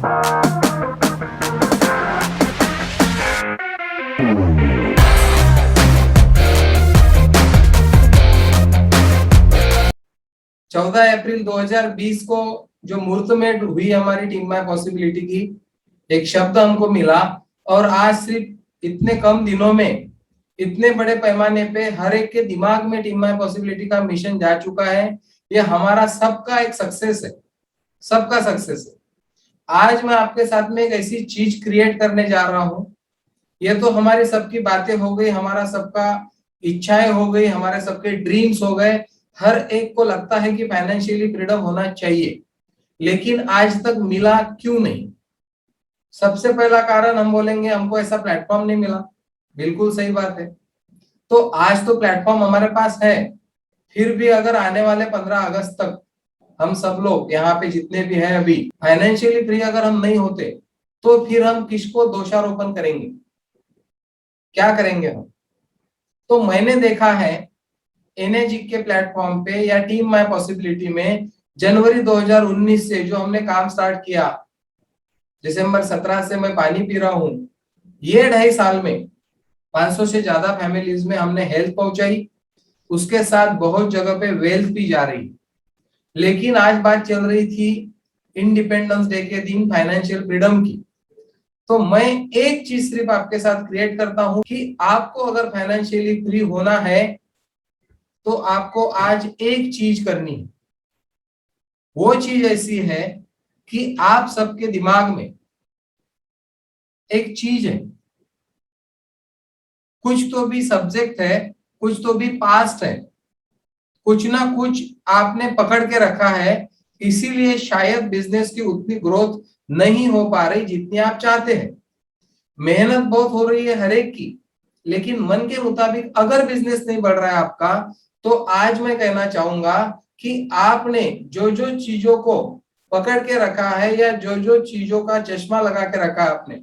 चौदह अप्रैल 2020 को जो मुहूर्त हुई हमारी टीम माय पॉसिबिलिटी की, एक शब्द हमको मिला और आज सिर्फ इतने कम दिनों में इतने बड़े पैमाने पे हर एक के दिमाग में टीम माय पॉसिबिलिटी का मिशन जा चुका है। ये हमारा सबका एक सक्सेस है, सबका सक्सेस है। आज मैं आपके साथ में एक ऐसी चीज क्रिएट करने जा रहा हूं। ये तो हमारी सबकी बातें हो गई, हमारा सबका इच्छाएं हो गई, हमारे सबके ड्रीम्स हो गए। हर एक को लगता है कि फाइनेंशियली फ्रीडम होना चाहिए, लेकिन आज तक मिला क्यों नहीं? सबसे पहला कारण हम बोलेंगे हमको ऐसा प्लेटफॉर्म नहीं मिला। बिल्कुल सही बात है। तो आज तो प्लेटफॉर्म हमारे पास है, फिर भी अगर आने वाले 15 अगस्त तक हम सब लोग यहाँ पे जितने भी हैं अभी फाइनेंशियली फ्री अगर हम नहीं होते, तो फिर हम किसको दोषारोपण करेंगे? क्या करेंगे हम? तो मैंने देखा है एनएजी के प्लेटफॉर्म पे या टीम माय पॉसिबिलिटी में जनवरी 2019 से जो हमने काम स्टार्ट किया, दिसंबर 17 से मैं पानी पी रहा हूं, ये 2.5 साल में 500 से ज्यादा फैमिलीज में हमने हेल्थ पहुंचाई, उसके साथ बहुत जगह पे वेल्थ भी जा रही। लेकिन आज बात चल रही थी इंडिपेंडेंस डे के दिन फाइनेंशियल फ्रीडम की। तो मैं एक चीज सिर्फ आपके साथ क्रिएट करता हूं कि आपको अगर फाइनेंशियली फ्री होना है तो आपको आज एक चीज करनी है। वो चीज ऐसी है कि आप सबके दिमाग में एक चीज है, कुछ तो भी सब्जेक्ट है, कुछ तो भी पास्ट है, कुछ ना कुछ आपने पकड़ के रखा है, इसीलिए शायद बिजनेस की उतनी ग्रोथ नहीं हो पा रही जितनी आप चाहते हैं। मेहनत बहुत हो रही है हर एक की, लेकिन मन के मुताबिक अगर बिजनेस नहीं बढ़ रहा है आपका, तो आज मैं कहना चाहूंगा कि आपने जो जो चीजों को पकड़ के रखा है या जो जो चीजों का चश्मा लगा के रखा है आपने,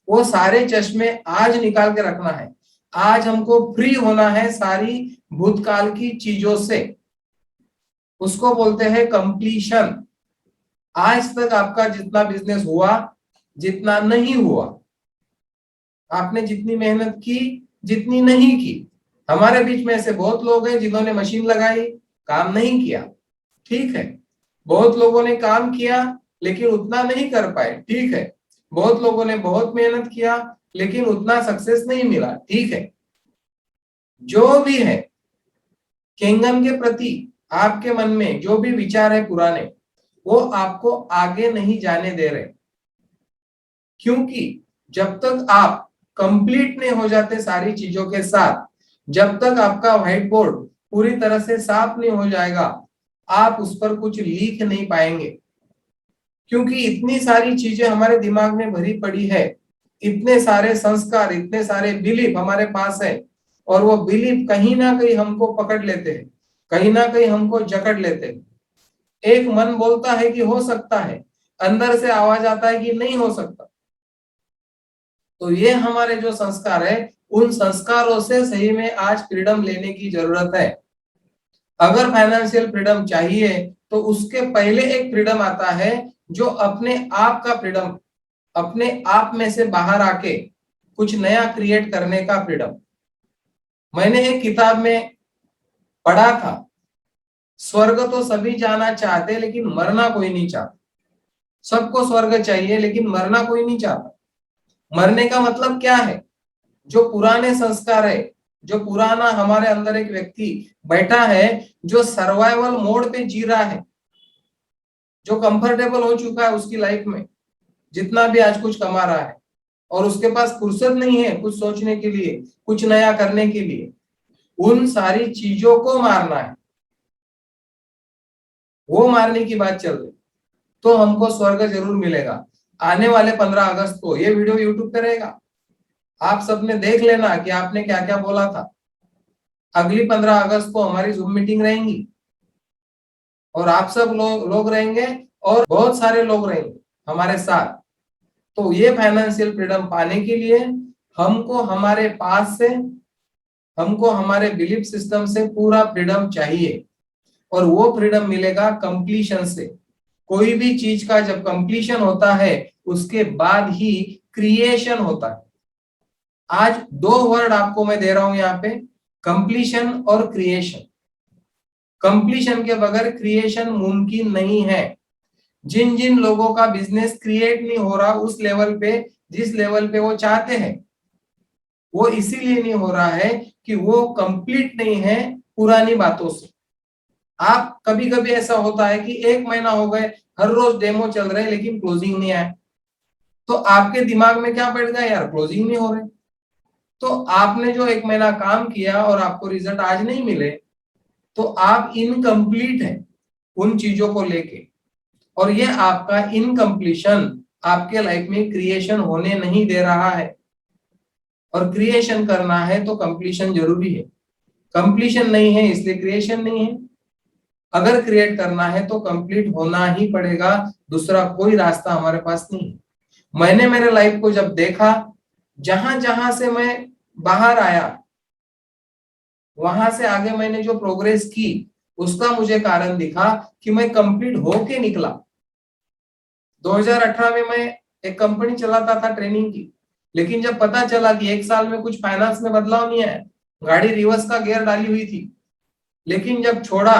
वो सारे चश्मे आज निकाल के रखना है। आज हमको फ्री होना है सारी भूतकाल की चीजों से। उसको बोलते हैं कंप्लीशन। आज तक आपका जितना बिजनेस हुआ, जितना नहीं हुआ, आपने जितनी मेहनत की, जितनी नहीं की। हमारे बीच में ऐसे बहुत लोग हैं जिन्होंने मशीन लगाई, काम नहीं किया, ठीक है। बहुत लोगों ने काम किया लेकिन उतना नहीं कर पाए, ठीक है। बहुत लोगों ने बहुत मेहनत किया लेकिन उतना सक्सेस नहीं मिला, ठीक है। जो भी है, केंगन के प्रति आपके मन में जो भी विचार है पुराने, वो आपको आगे नहीं जाने दे रहे। क्योंकि जब तक आप कंप्लीट नहीं हो जाते सारी चीजों के साथ, जब तक आपका व्हाइट बोर्ड पूरी तरह से साफ नहीं हो जाएगा, आप उस पर कुछ लिख नहीं पाएंगे। क्योंकि इतनी सारी चीजें हमारे दिमाग में भरी पड़ी है, इतने सारे संस्कार, इतने सारे बिलीफ हमारे पास है, और वो बिलीफ कहीं ना कहीं हमको पकड़ लेते हैं, कहीं ना कहीं हमको जकड़ लेते हैं। एक मन बोलता है कि हो सकता है, अंदर से आवाज आता है कि नहीं हो सकता। तो ये हमारे जो संस्कार है, उन संस्कारों से सही में आज फ्रीडम लेने की जरूरत है। अगर फाइनेंशियल फ्रीडम चाहिए तो उसके पहले एक फ्रीडम आता है जो अपने आप का फ्रीडम, अपने आप में से बाहर आके कुछ नया क्रिएट करने का फ्रीडम। मैंने एक किताब में पढ़ा था, स्वर्ग तो सभी जाना चाहते लेकिन मरना कोई नहीं चाहता। सबको स्वर्ग चाहिए लेकिन मरना कोई नहीं चाहता। मरने का मतलब क्या है? जो पुराने संस्कार है, जो पुराना हमारे अंदर एक व्यक्ति बैठा है जो सर्वाइवल मोड पे जी रहा है, जो कंफर्टेबल हो चुका है उसकी लाइफ में, जितना भी आज कुछ कमा रहा है, और उसके पास फुर्सत नहीं है कुछ सोचने के लिए, कुछ नया करने के लिए, उन सारी चीजों को मारना है। वो मारने की बात चल रही, तो हमको स्वर्ग जरूर मिलेगा। आने वाले 15 अगस्त को ये वीडियो यूट्यूब पे रहेगा, आप सबने देख लेना कि आपने क्या क्या बोला था। अगली 15 अगस्त को हमारी जूम मीटिंग रहेंगी और आप सब लोग रहेंगे और बहुत सारे लोग रहेंगे हमारे साथ। तो ये फाइनेंशियल फ्रीडम पाने के लिए हमको हमारे पास से, हमको हमारे बिलीफ सिस्टम से पूरा फ्रीडम चाहिए, और वो फ्रीडम मिलेगा कंप्लीशन से। कोई भी चीज का जब कंप्लीशन होता है उसके बाद ही क्रिएशन होता है। आज दो वर्ड आपको मैं दे रहा हूं यहाँ पे, कंप्लीशन और क्रिएशन। कंप्लीशन के बगैर क्रिएशन मुमकिन नहीं है। जिन जिन लोगों का बिजनेस क्रिएट नहीं हो रहा उस लेवल पे, जिस लेवल पे वो चाहते हैं, वो इसीलिए नहीं हो रहा है कि वो कंप्लीट नहीं है पुरानी बातों से। आप कभी कभी ऐसा होता है कि 1 महीना हो गए, हर रोज डेमो चल रहे लेकिन क्लोजिंग नहीं आया, तो आपके दिमाग में क्या बैठ गया, यार क्लोजिंग नहीं हो रहे। तो आपने जो 1 महीना काम किया और आपको रिजल्ट आज नहीं मिले, तो आप इनकम्प्लीट है उन चीजों को लेके। और ये आपका इनकम्प्लीशन आपके लाइफ में क्रिएशन होने नहीं दे रहा है। और क्रिएशन करना है तो कंप्लीशन जरूरी है। कंप्लीशन नहीं है इसलिए क्रिएशन नहीं है। अगर क्रिएट करना है तो कंप्लीट होना ही पड़ेगा, दूसरा कोई रास्ता हमारे पास नहीं है। मैंने मेरे लाइफ को जब देखा, जहां जहां से मैं बाहर आया, वहां से आगे मैंने जो प्रोग्रेस की, उसका मुझे कारण दिखा कि मैं कंप्लीट होके निकला। 2018 में मैं एक कंपनी चलाता था ट्रेनिंग की, लेकिन जब पता चला कि 1 साल में कुछ फाइनेंस में बदलाव नहीं आया, गाड़ी रिवर्स का गियर डाली हुई थी, लेकिन जब छोड़ा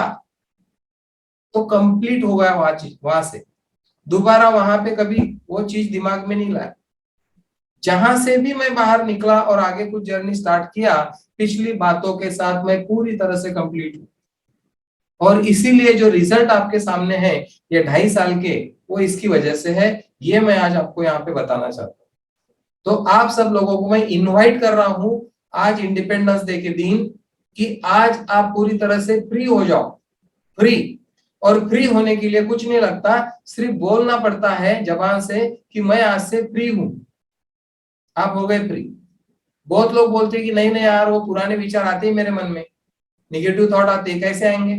तो कंप्लीट हो गया वहां से। दोबारा वहां पे कभी वो चीज दिमाग में नहीं लाया। जहां से भी मैं बाहर निकला और आगे कुछ जर्नी स्टार्ट किया, पिछली बातों के साथ मैं पूरी तरह से कंप्लीट हूं। और इसीलिए जो रिजल्ट आपके सामने है ये 2.5 साल के, वो इसकी वजह से है। ये मैं आज आपको यहाँ पे बताना चाहता हूँ। तो आप सब लोगों को मैं इनवाइट कर रहा हूं आज इंडिपेंडेंस डे के दिन, कि आज आप पूरी तरह से फ्री हो जाओ। फ्री, और फ्री होने के लिए कुछ नहीं लगता, सिर्फ बोलना पड़ता है जबान से कि मैं आज से फ्री हूं। आप हो गए फ्री। बहुत लोग बोलते हैं कि नहीं नहीं यार, वो पुराने विचार आते ही मेरे मन में, निगेटिव थॉट आते हैं, कैसे आएंगे?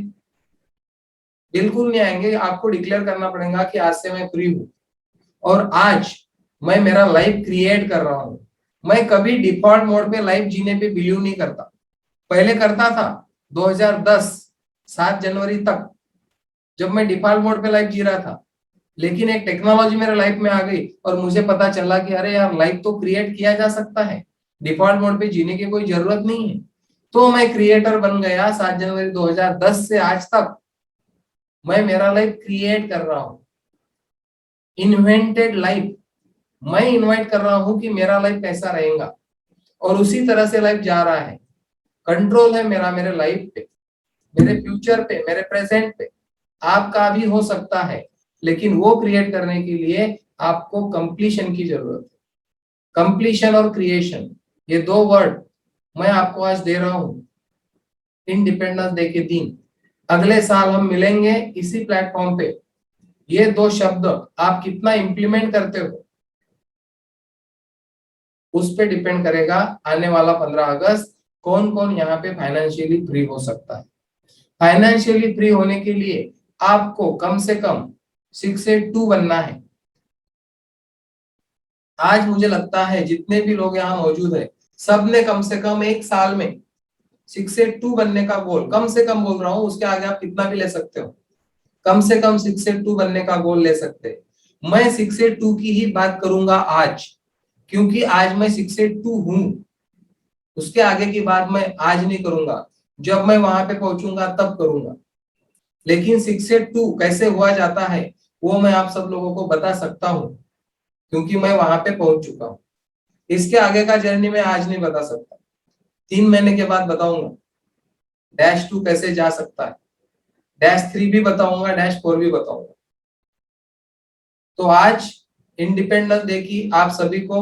बिल्कुल नहीं आएंगे। आपको डिक्लेयर करना पड़ेगा कि आज से मैं फ्री हूं और आज मैं मेरा लाइफ क्रिएट कर रहा हूं। मैं कभी डिफॉल्ट मोड पे लाइफ जीने पे बिलीव नहीं करता। पहले करता था 2010 7 जनवरी तक, जब मैं डिफॉल्ट मोड पे लाइफ जी रहा था। लेकिन एक टेक्नोलॉजी मेरे लाइफ में आ गई और मुझे पता चला कि अरे यार, लाइफ तो क्रिएट किया जा सकता है, डिफॉल्ट मोड पे जीने की कोई जरूरत नहीं है। तो मैं क्रिएटर बन गया। 7 जनवरी 2010 से आज तक मैं मेरा लाइफ क्रिएट कर रहा हूं। इन्वेंटेड लाइफ, मैं इन्वाइट कर रहा हूं कि मेरा लाइफ कैसा रहेगा, और उसी तरह से लाइफ जा रहा है। कंट्रोल है मेरा मेरे लाइफ पे, मेरे फ्यूचर पे, मेरे प्रेजेंट पे। आपका भी हो सकता है, लेकिन वो क्रिएट करने के लिए आपको कंप्लीशन की जरूरत है। कंप्लीशन और क्रिएशन, ये दो वर्ड मैं आपको आज दे रहा हूं इंडिपेंडेंस डे के दिन। अगले साल हम मिलेंगे इसी प्लेटफॉर्म पे। ये दो शब्द आप कितना इंप्लीमेंट करते हो उस पे डिपेंड करेगा आने वाला 15 अगस्त कौन कौन यहाँ पे फाइनेंशियली फ्री हो सकता है। फाइनेंशियली फ्री होने के लिए आपको कम से कम 6 से 2 बनना है। आज मुझे लगता है जितने भी लोग यहाँ मौजूद है, सबने कम से कम 1 साल में 6 से 2 बनने का गोल, कम से कम बोल रहा हूँ, उसके आगे आप कितना भी ले सकते हो, कम से कम 6 से 2 बनने का गोल ले सकते हैं। मैं 6 से 2 की ही बात करूंगा आज, क्योंकि आज मैं 6 से 2 हूं। उसके आगे की बात मैं आज नहीं करूंगा, जब मैं वहां पे पहुंचूंगा तब करूंगा। लेकिन 6 से 2 कैसे हुआ जाता है वो मैं आप सब लोगों को बता सकता हूँ, क्योंकि मैं वहां पे पहुंच चुका हूँ। इसके आगे का जर्नी मैं आज नहीं बता सकता, 3 महीने के बाद बताऊंगा। -2 कैसे जा सकता है, -3 भी बताऊंगा, -4 भी बताऊंगा। तो आज इंडिपेंडेंस डे की आप सभी को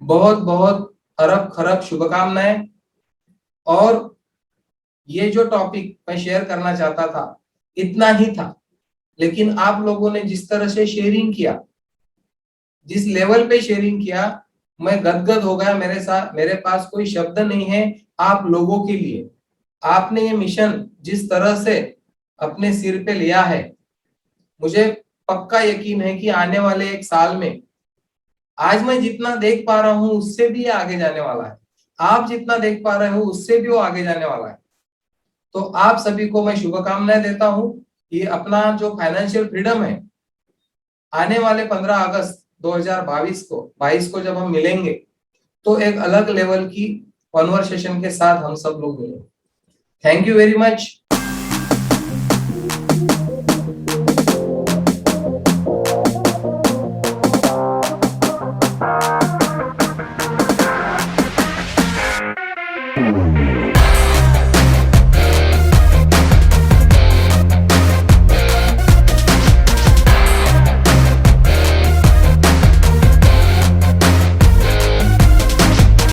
बहुत बहुत अरब खरब शुभकामनाएं। और ये जो टॉपिक मैं शेयर करना चाहता था इतना ही था, लेकिन आप लोगों ने जिस तरह से शेयरिंग किया, जिस लेवल पे शेयरिंग किया, मैं गदगद हो गया। मेरे पास कोई शब्द नहीं है आप लोगों के लिए। आपने ये मिशन जिस तरह से अपने सिर पे लिया है, मुझे पक्का यकीन है कि आने वाले 1 साल में आज मैं जितना देख पा रहा हूं उससे भी आगे जाने वाला है। आप जितना देख पा रहे हो उससे भी वो आगे जाने वाला है। तो आप सभी को मैं शुभकामनाएं देता हूं कि अपना जो फाइनेंशियल फ्रीडम है, आने वाले 15 अगस्त 22 को जब हम मिलेंगे तो एक अलग लेवल की कॉन्वर्सेशन के साथ हम सब लोग मिलेंगे। Thank you very much.